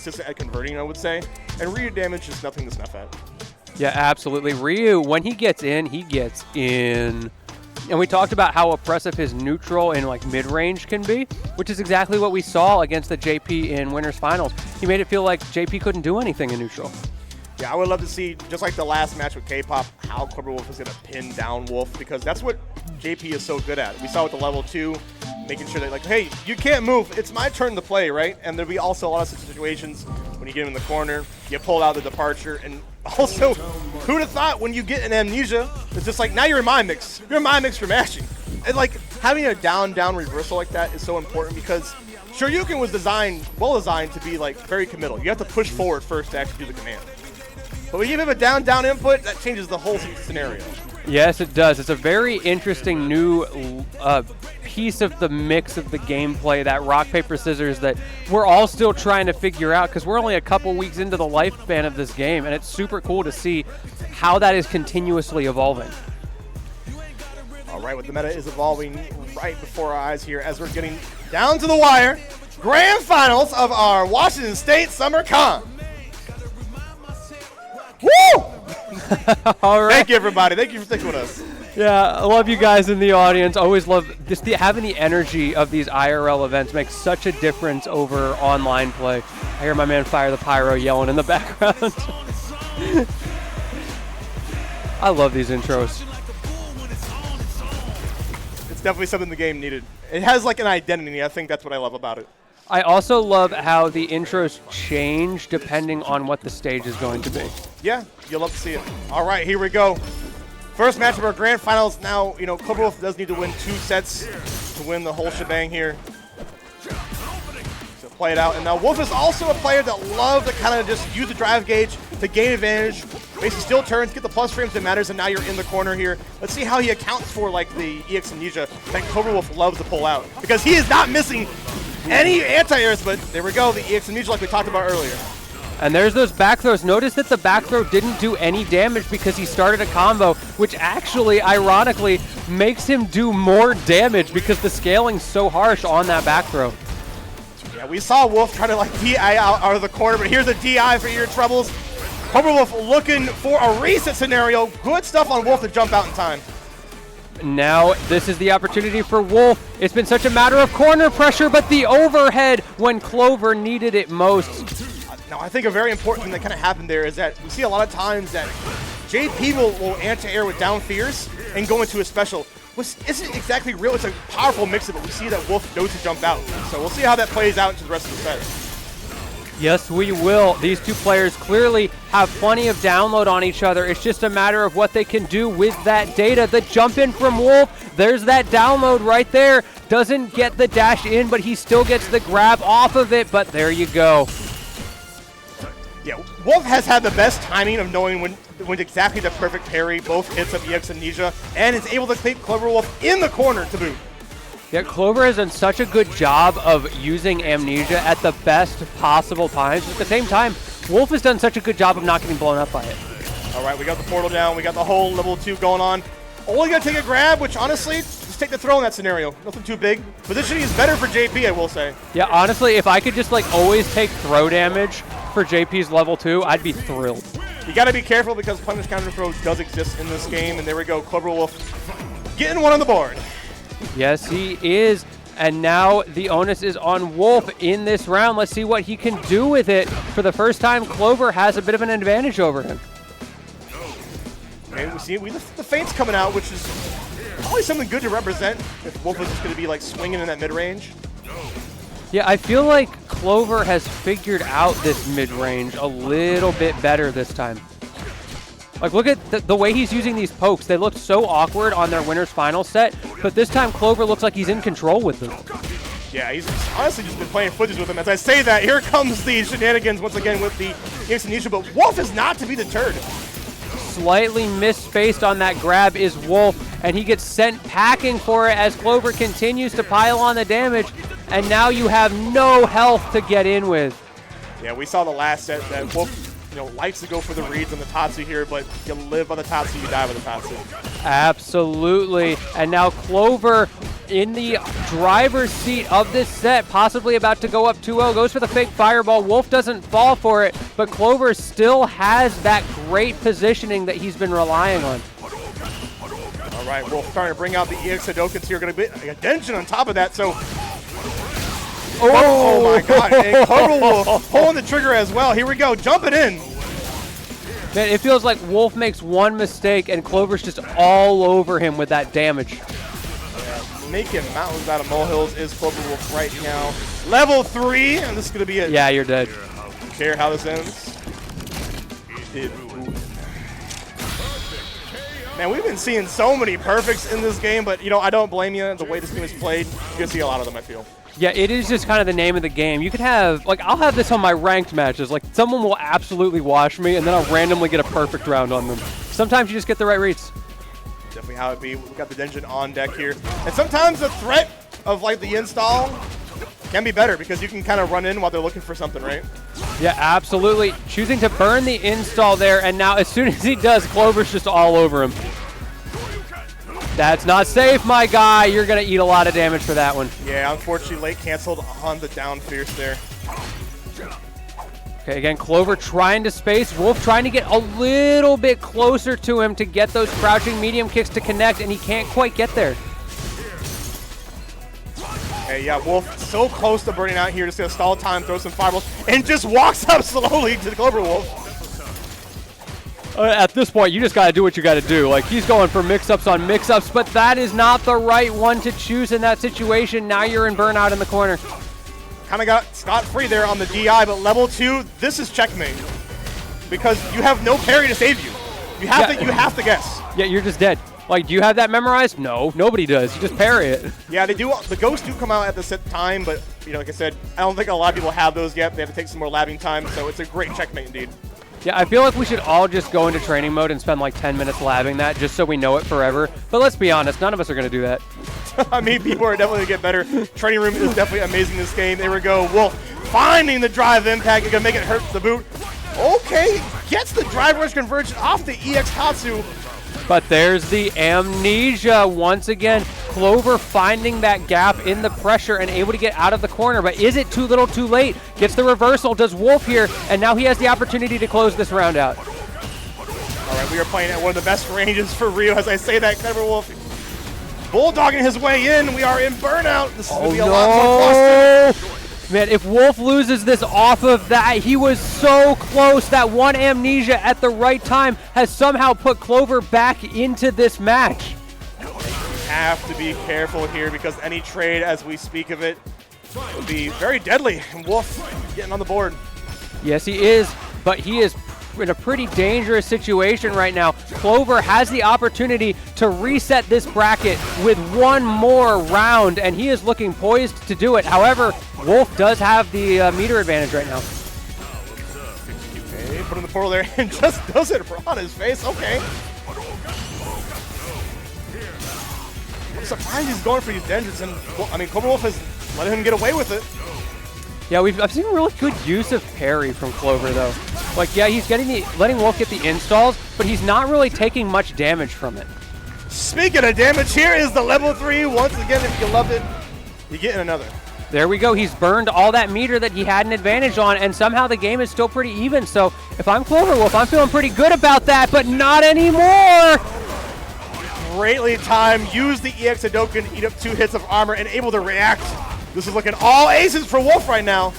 consistent at converting, I would say. And Ryu damage is nothing to snuff at. Yeah, absolutely. Ryu, when he gets in, he gets in. And we talked about how oppressive his neutral and like mid-range can be, which is exactly what we saw against the JP in Winners Finals. He made it feel like JP couldn't do anything in neutral. Yeah, I would love to see, just like the last match with K-Pop, how cloverwolf is going to pin down Wolf, because that's what JP is so good at. We saw with the level 2, making sure that, like, hey, you can't move. It's my turn to play, right? And there'll be also a lot of situations when you get him in the corner, you pull out the departure, and also, who'd have thought when you get an amnesia, it's just like, now you're in my mix. You're in my mix for mashing. And, like, having a down-down reversal like that is so important because Shoryuken was well-designed to be, like, very committal. You have to push forward first to actually do the command. But when you give him a down-down input, that changes the whole scenario. Yes, it does. It's a very interesting new piece of the mix of the gameplay, that rock, paper, scissors that we're all still trying to figure out because we're only a couple weeks into the lifespan of this game, and it's super cool to see how that is continuously evolving. All right, what the meta is evolving right before our eyes here as we're getting down to the wire. Grand finals of our Washington State SummerCon. Woo! All right. Thank you, everybody. Thank you for sticking with us. Yeah, I love you guys in the audience. Always love this. Having the energy of these IRL events makes such a difference over online play. I hear my man Fire the Pyro yelling in the background. I love these intros. It's definitely something the game needed. It has like an identity. I think that's what I love about it. I also love how the intros change depending on what the stage is going to be. Yeah, you'll love to see it. All right, here we go. First match of our grand finals. Now, you know, cloverwolf does need to win 2 sets to win the whole shebang here. So play it out. And now Wolf is also a player that loves to kind of just use the drive gauge to gain advantage. Basically steal turns, get the plus frames that matters, and now you're in the corner here. Let's see how he accounts for like the EX Amnesia that cloverwolf loves to pull out. Because he is not missing any anti-airs, but there we go, the EX Amnesia like we talked about earlier. And there's those back throws. Notice that the back throw didn't do any damage because he started a combo, which actually, ironically, makes him do more damage because the scaling's so harsh on that back throw. Yeah, we saw Wolf try to like DI out of the corner, but here's a DI for your troubles. cloverwolf looking for a reset scenario. Good stuff on Wolf to jump out in time. Now, this is the opportunity for Wolf. It's been such a matter of corner pressure, but the overhead when Clover needed it most. Now, I think a very important thing that kind of happened there is that we see a lot of times that JP will anti-air with down fears and go into a special, which isn't exactly real. It's a powerful mix-up, but we see that Wolf knows to jump out. So we'll see how that plays out into the rest of the set. Yes, we will. These two players clearly have plenty of download on each other. It's just a matter of what they can do with that data. The jump in from Wolf, there's that download right there. Doesn't get the dash in, but he still gets the grab off of it, but there you go. Yeah, Wolf has had the best timing of knowing when exactly the perfect parry, both hits of EX Amnesia, and is able to keep cloverwolf in the corner to boot. Yeah, Clover has done such a good job of using Amnesia at the best possible times. At the same time, Wolf has done such a good job of not getting blown up by it. All right, we got the portal down. We got the whole level 2 going on. Only going to take a grab, which honestly, just take the throw in that scenario. Nothing too big. Positioning is better for JP, I will say. Yeah, honestly, if I could just like always take throw damage for JP's level 2, I'd be thrilled. You got to be careful because punish counter throw does exist in this game. And there we go, cloverwolf getting one on the board. Yes, he is. And now the onus is on Wolf in this round. Let's see what he can do with it. For the first time, Clover has a bit of an advantage over him. Okay, we the feints coming out, which is probably something good to represent if Wolf is just going to be like swinging in that mid-range. Yeah, I feel like Clover has figured out this mid-range a little bit better this time. Like, look at the way he's using these pokes. They looked so awkward on their winner's final set, but this time Clover looks like he's in control with them. Yeah, he's honestly just been playing footage with them. As I say that, here comes the shenanigans once again with the EX Amnesia, but Wolf is not to be deterred. Slightly misspaced on that grab is Wolf, and he gets sent packing for it as Clover continues to pile on the damage, and now you have no health to get in with. Yeah, we saw the last set that Wolf likes to go for the reads on the Tatsu here, but you live by the Tatsu, you die by the Tatsu. Absolutely. And now Clover in the driver's seat of this set, possibly about to go up 2-0, goes for the fake fireball. Wolf doesn't fall for it, but Clover still has that great positioning that he's been relying on. All right, Wolf starting to bring out the EX Hadokens here. Going to be a Denjin on top of that, so... Oh my god, and cloverwolf pulling the trigger as well. Here we go, jumping in. Man, it feels like Wolf makes one mistake and Clover's just all over him with that damage. Yeah, making mountains out of molehills is Cloverwolf right now. Level 3, and this is going to be it. Yeah, you're dead. Don't care how this ends. Man, we've been seeing so many perfects in this game, but, you know, I don't blame you. The way this game is played, you're going to see a lot of them, I feel. Yeah, it is just kind of the name of the game. You could have, like, I'll have this on my ranked matches. Like, someone will absolutely wash me, and then I'll randomly get a perfect round on them. Sometimes you just get the right reads. Definitely how it be. We've got the Denjin on deck here. And sometimes the threat of, like, the install can be better because you can kind of run in while they're looking for something, right? Yeah, absolutely. Choosing to burn the install there, and now as soon as he does, Clover's just all over him. That's not safe, my guy. You're going to eat a lot of damage for that one. Yeah, unfortunately, late canceled on the down fierce there. Okay, again, Clover trying to space. Wolf trying to get a little bit closer to him to get those crouching medium kicks to connect, and he can't quite get there. Hey, yeah, Wolf so close to burning out here. Just going to stall time, throw some fireballs, and just walks up slowly to the Cloverwolf. At this point, you just got to do what you got to do. Like, he's going for mix-ups on mix-ups, but that is not the right one to choose in that situation. Now you're in burnout in the corner. Kind of got scot-free there on the DI, but level 2, this is checkmate. Because you have no parry to save you. You have to guess. Yeah, you're just dead. Like, do you have that memorized? No, nobody does. You just parry it. Yeah, they do. The ghosts do come out at the set time, but, you know, like I said, I don't think a lot of people have those yet. They have to take some more labbing time, so it's a great checkmate indeed. Yeah, I feel like we should all just go into training mode and spend like 10 minutes labbing that just so we know it forever. But let's be honest, none of us are going to do that. I mean, people are definitely going to get better. Training room is definitely amazing this game. There we go. Wolf finding the drive impact. You're going to make it hurt the boot. Okay, gets the drive rush conversion off the EX Hatsu. But there's the amnesia once again. Clover finding that gap in the pressure and able to get out of the corner. But is it too little too late? Gets the reversal, does Wolf here, and now he has the opportunity to close this round out. All right, we are playing at one of the best ranges for Rio. As I say that, Cloverwolf bulldogging his way in. We are in burnout. This is going to be a lot more cluster. Man, if Wolf loses this off of that, he was so close. That one amnesia at the right time has somehow put Clover back into this match. You have to be careful here because any trade, as we speak of it, will be very deadly. And Wolf getting on the board. Yes, he is, but he is in a pretty dangerous situation right now. Clover has the opportunity to reset this bracket with one more round, and he is looking poised to do it. However, Wolf does have the meter advantage right now. Okay, put in the portal there and just does it on his face. Okay. I'm surprised he's going for these Denjins, and I mean, Cloverwolf has let him get away with it. Yeah, I've seen really good use of parry from Clover though. Like, yeah, he's letting Wolf get the installs, but he's not really taking much damage from it. Speaking of damage, here is the level 3. Once again, if you loved it, you get another. There we go. He's burned all that meter that he had an advantage on, and somehow the game is still pretty even. So if I'm Cloverwolf, I'm feeling pretty good about that, but not anymore. Greatly timed. Use the EX Hadoken, eat up 2 hits of armor, and able to react. This is looking all aces for Wolf right now.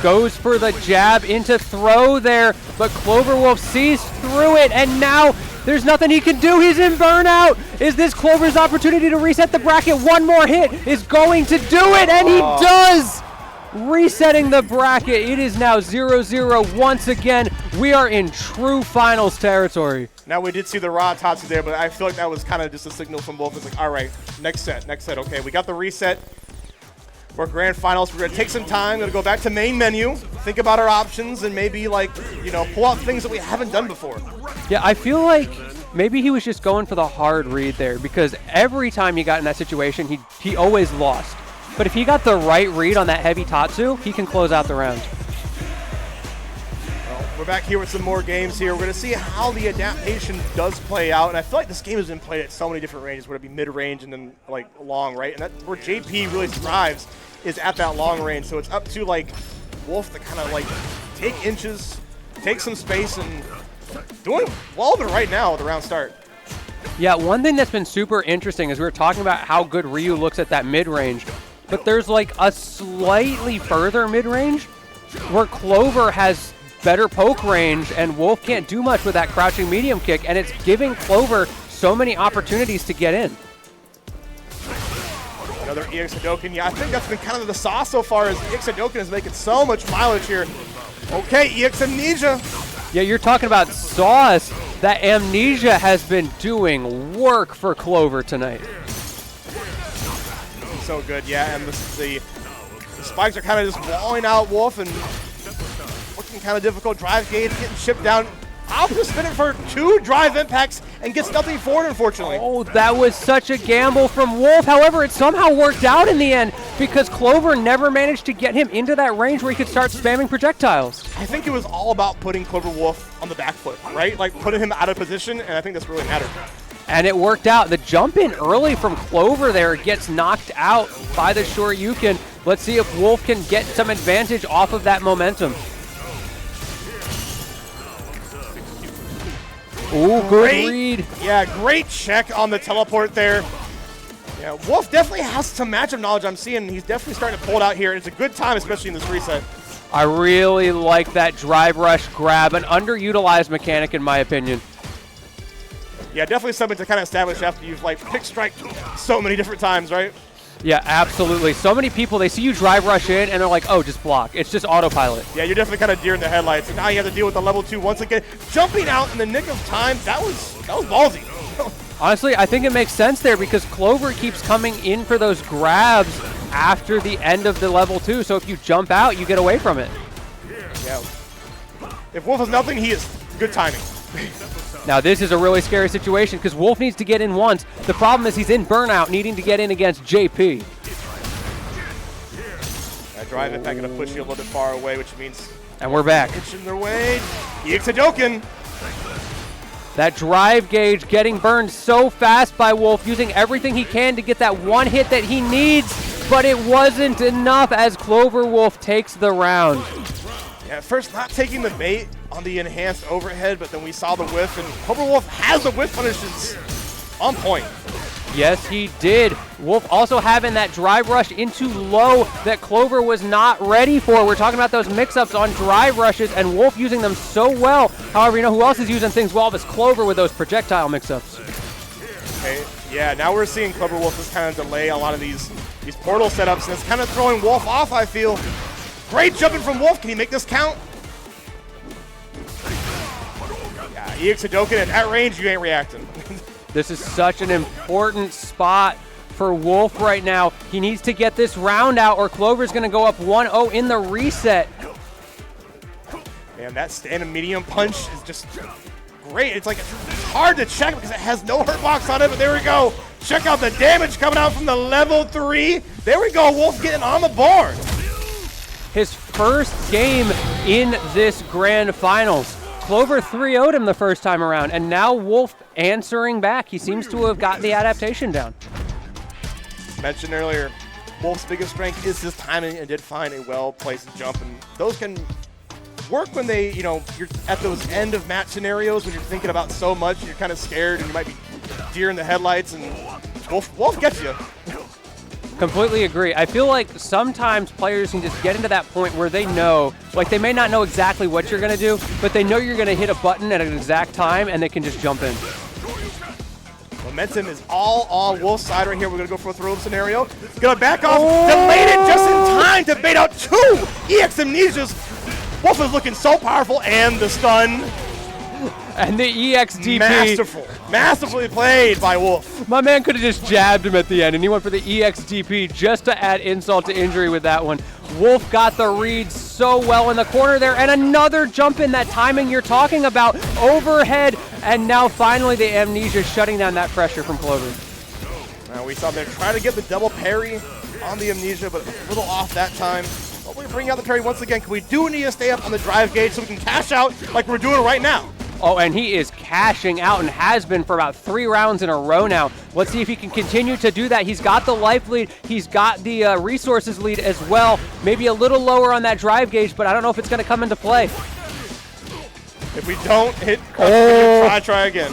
Goes for the jab into throw there, but Cloverwolf sees through it, and now there's nothing he can do. He's in burnout. Is this Clover's opportunity to reset the bracket? One more hit is going to do it, and he does! Resetting the bracket. It is now 0-0 once again. We are in true finals territory. Now, we did see the raw Tatsu there, but I feel like that was kind of just a signal from Wolf. It's like, all right, next set. Okay, we got the reset. For grand finals, we're going to take some time, going to go back to main menu, think about our options, and maybe, like, you know, pull out things that we haven't done before. Yeah, I feel like maybe he was just going for the hard read there, because every time he got in that situation, he always lost. But if he got the right read on that heavy Tatsu, he can close out the round. Well, We're back here with some more games here. We're going to see how the adaptation does play out. And I feel like this game has been played at so many different ranges, whether it be mid-range and then like long, right? And that's where JP really thrives, is at that long range. So it's up to like Wolf to kind of like take inches, take some space, and doing well of it right now with the round start. Yeah, one thing that's been super interesting is we were talking about how good Ryu looks at that mid-range, but there's like a slightly further mid-range where Clover has better poke range, and Wolf can't do much with that crouching medium kick, and it's giving Clover so many opportunities to get in. Another EX Hadouken. Yeah, I think that's been kind of the sauce so far, as EX Hadouken is making so much mileage here. Okay, EX Amnesia. Yeah, you're talking about sauce. That Amnesia has been doing work for Clover tonight. So good, yeah, and the spikes are kind of just walling out Wolf and looking kind of difficult. Drive gauge getting shipped down. Alpha spinning for 2 drive impacts and gets nothing for it, unfortunately. Oh, that was such a gamble from Wolf. However, it somehow worked out in the end because Clover never managed to get him into that range where he could start spamming projectiles. I think it was all about putting Clover Wolf on the back foot, right? Like putting him out of position, and I think that's really mattered. And it worked out. The jump in early from Clover there gets knocked out by the Shoryuken. Let's see if Wolf can get some advantage off of that momentum. Ooh, good read. Yeah, great check on the teleport there. Yeah, Wolf definitely has some matchup knowledge I'm seeing. He's definitely starting to pull it out here. It's a good time, especially in this reset. I really like that drive rush grab, an underutilized mechanic in my opinion. Yeah, definitely something to kind of establish after you've like pick strike so many different times, right? Yeah, absolutely. So many people, they see you drive rush in and they're like, oh, just block. It's just autopilot. Yeah, you're definitely kind of deer in the headlights. And now you have to deal with the level 2 once again. Jumping out in the nick of time, that was ballsy. Honestly, I think it makes sense there because Clover keeps coming in for those grabs after the end of the level 2. So if you jump out, you get away from it. Yeah. If Wolf has nothing, he is good timing. Now this is a really scary situation because Wolf needs to get in once. The problem is he's in burnout, needing to get in against JP. That drive impact going to push you a little bit far away, which means... And we're back. Pitching their way. EX Hadouken. That drive gauge getting burned so fast by Wolf, using everything he can to get that one hit that he needs, but it wasn't enough as Clover Wolf takes the round. Yeah, at first not taking the bait on the enhanced overhead, but then we saw the whiff, and Clover Wolf has the whiff punishes on point. Yes, he did. Wolf also having that drive rush into low that Clover was not ready for. We're talking about those mix-ups on drive rushes, and Wolf using them so well. However, you know who else is using things well is Clover with those projectile mix-ups. Okay, yeah, now we're seeing Clover Wolf just kind of delay a lot of these portal setups, and it's kind of throwing Wolf off, I feel. Great jumping from Wolf. Can he make this count? Yeah, EX Hadouken at that range, you ain't reacting. This is such an important spot for Wolf right now. He needs to get this round out or Clover's going to go up 1-0 in the reset. Man, that standing medium punch is just great. It's like it's hard to check because it has no hurt box on it, but there we go. Check out the damage coming out from the level 3. There we go, Wolf getting on the board. His first game in this grand finals. Clover 3-0'd him the first time around, and now Wolf answering back. He seems to have got the adaptation down. Mentioned earlier, Wolf's biggest strength is his timing, and did find a well-placed jump, and those can work when they, you know, you're at those end of match scenarios when you're thinking about so much, and you're kind of scared, and you might be deer in the headlights, and Wolf gets you. Completely agree. I feel like sometimes players can just get into that point where they know, like they may not know exactly what you're going to do, but they know you're going to hit a button at an exact time and they can just jump in. Momentum is all on Wolf's side right here. We're going to go for a throw scenario. Going to back off, delayed it just in time to bait out 2 EX Amnesias. Wolf is looking so powerful, and the stun. And the EXDP. Masterful. Masterfully played by Wolf. My man could have just jabbed him at the end, and he went for the EXDP just to add insult to injury with that one. Wolf got the read so well in the corner there, and another jump in, that timing you're talking about, overhead, and now finally the Amnesia shutting down that pressure from Clover. We saw them try to get the double parry on the Amnesia, but a little off that time. But we're bringing out the parry once again. We do need to stay up on the drive gauge so we can cash out like we're doing right now. Oh, and he is cashing out and has been for about 3 rounds in a row now. Let's see if he can continue to do that. He's got the life lead. He's got the resources lead as well. Maybe a little lower on that drive gauge, but I don't know if it's going to come into play. If we don't hit crush, try again.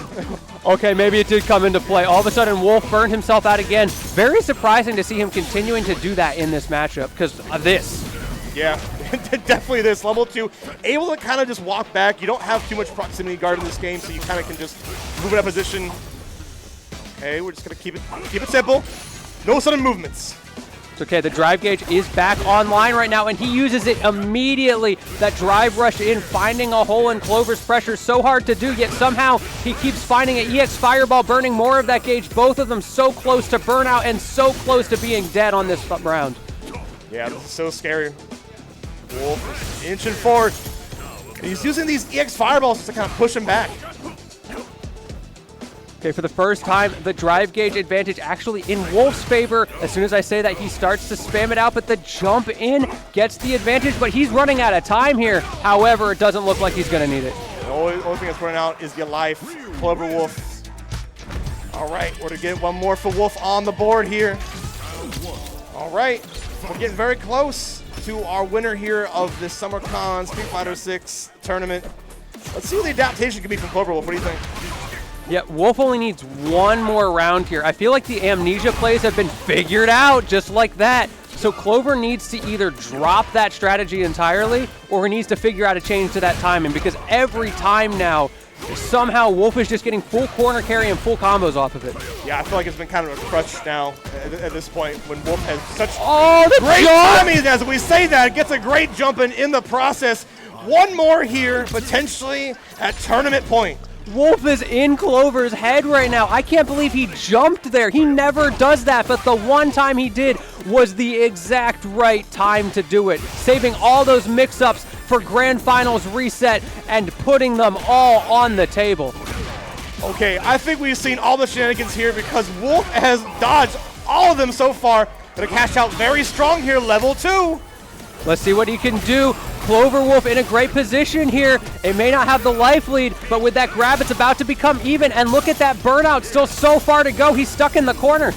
Okay, maybe it did come into play. All of a sudden, Wolf burned himself out again. Very surprising to see him continuing to do that in this matchup because of this. Yeah, definitely this. Level 2, able to kind of just walk back. You don't have too much proximity guard in this game, so you kind of can just move in a position. Okay, we're just going to keep it simple. No sudden movements. It's okay, the drive gauge is back online right now, and he uses it immediately. That drive rush in, finding a hole in Clover's pressure, so hard to do, yet somehow he keeps finding an EX Fireball, burning more of that gauge. Both of them so close to burnout and so close to being dead on this round. Yeah, this is so scary. Wolf is inching forward. He's using these EX Fireballs to kind of push him back. Okay, for the first time, the drive gauge advantage actually in Wolf's favor. As soon as I say that, he starts to spam it out, but the jump in gets the advantage, but he's running out of time here. However, it doesn't look like he's going to need it. The only thing that's running out is your life, cloverwolf. All right, we're going to get one more for Wolf on the board here. All right, we're getting very close to our winner here of this SummerCon Street Fighter 6 tournament. Let's see what the adaptation can be from cloverwolf. What do you think? Yeah, Wolf only needs one more round here. I feel like the amnesia plays have been figured out just like that. So Clover needs to either drop that strategy entirely or he needs to figure out a change to that timing, because every time now, somehow Wolf is just getting full corner carry and full combos off of it. Yeah, I feel like it's been kind of a crutch now at this point when Wolf has such great timing. As we say that, gets a great jump in the process. One more here, potentially at tournament point. Wolf is in Clover's head right now. I can't believe he jumped there. He never does that, but the one time he did was the exact right time to do it. Saving all those mix-ups for Grand Finals reset and putting them all on the table. Okay, I think we've seen all the shenanigans here because Wolf has dodged all of them so far. Gonna cash out very strong here, level 2. Let's see what he can do. Cloverwolf in a great position here. It may not have the life lead, but with that grab, it's about to become even. And look at that burnout, still so far to go. He's stuck in the corner.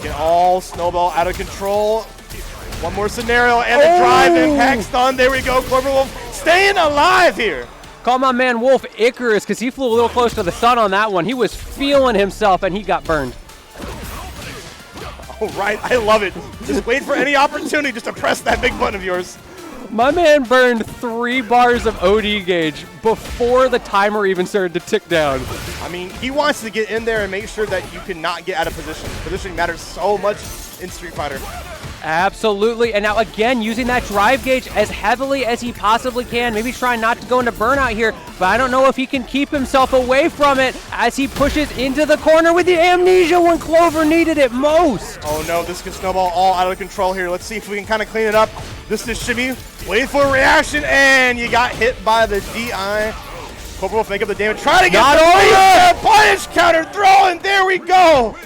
Get all snowball out of control. One more scenario, and the drive impact stun. There we go, Cloverwolf staying alive here. Call my man Wolf Icarus, because he flew a little close to the sun on that one. He was feeling himself, and he got burned. All right, I love it. Just wait for any opportunity just to press that big button of yours. My man burned 3 bars of OD gauge before the timer even started to tick down. I mean, he wants to get in there and make sure that you cannot get out of position. Positioning matters so much in Street Fighter. Absolutely, and now again, using that drive gauge as heavily as he possibly can. Maybe trying not to go into burnout here, but I don't know if he can keep himself away from it as he pushes into the corner with the amnesia when Clover needed it most. Oh no, this can snowball all out of control here. Let's see if we can kind of clean it up. This is Shimmy, waiting for a reaction, and you got hit by the DI. Cloverwolf make up the damage, try to get the punish counter throw, and there we go.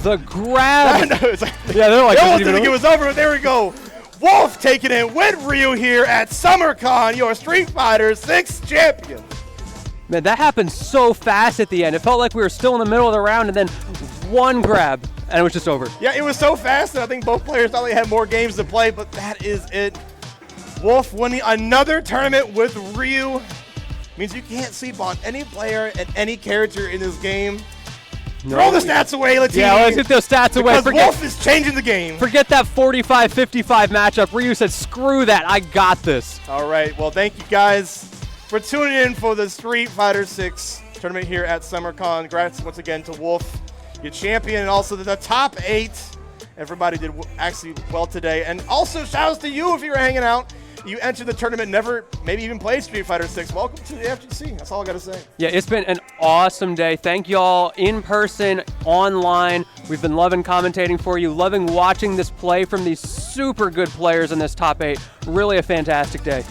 The grab. Yeah, they're like, they almost didn't think it was over, but there we go. Wolf taking it with Ryu here at SummerCon, your Street Fighter 6 champion. Man, that happened so fast at the end. It felt like we were still in the middle of the round, and then one grab, and it was just over. Yeah, it was so fast that I think both players thought they had more games to play, but that is it. Wolf winning another tournament with Ryu means you can't sleep on any player and any character in this game. Throw the stats away, Latini. Yeah, let's get those stats away. Because Wolf is changing the game. Forget that 45-55 matchup. Ryu said, screw that. I got this. All right. Well, thank you guys for tuning in for the Street Fighter 6 tournament here at SummerCon. Congrats once again to Wolf, your champion, and also the top 8. Everybody did actually well today. And also, shout outs to you if you were hanging out. You entered the tournament, never maybe even played Street Fighter 6. Welcome to the FGC. That's all I got to say. Yeah, it's been an awesome day. Thank y'all in person, online. We've been loving commentating for you, loving watching this play from these super good players in this top 8. Really a fantastic day.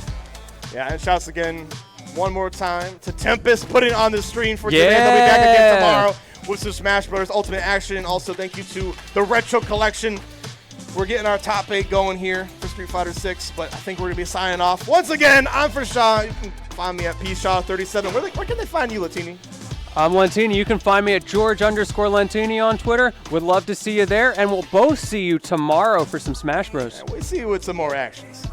Yeah, and shouts again one more time to Tempest putting on the stream for today. They'll be back again tomorrow with some Smash Bros. Ultimate Action. Also, thank you to the Retro Collection. We're getting our top 8 going here for Street Fighter 6, but I think we're going to be signing off. Once again, I'm for Shaw. You can find me at pshaw37. Where can they find you, Latini? I'm Lentini. You can find me at George_Lentini on Twitter. Would love to see you there, and we'll both see you tomorrow for some Smash Bros. And we'll see you with some more actions.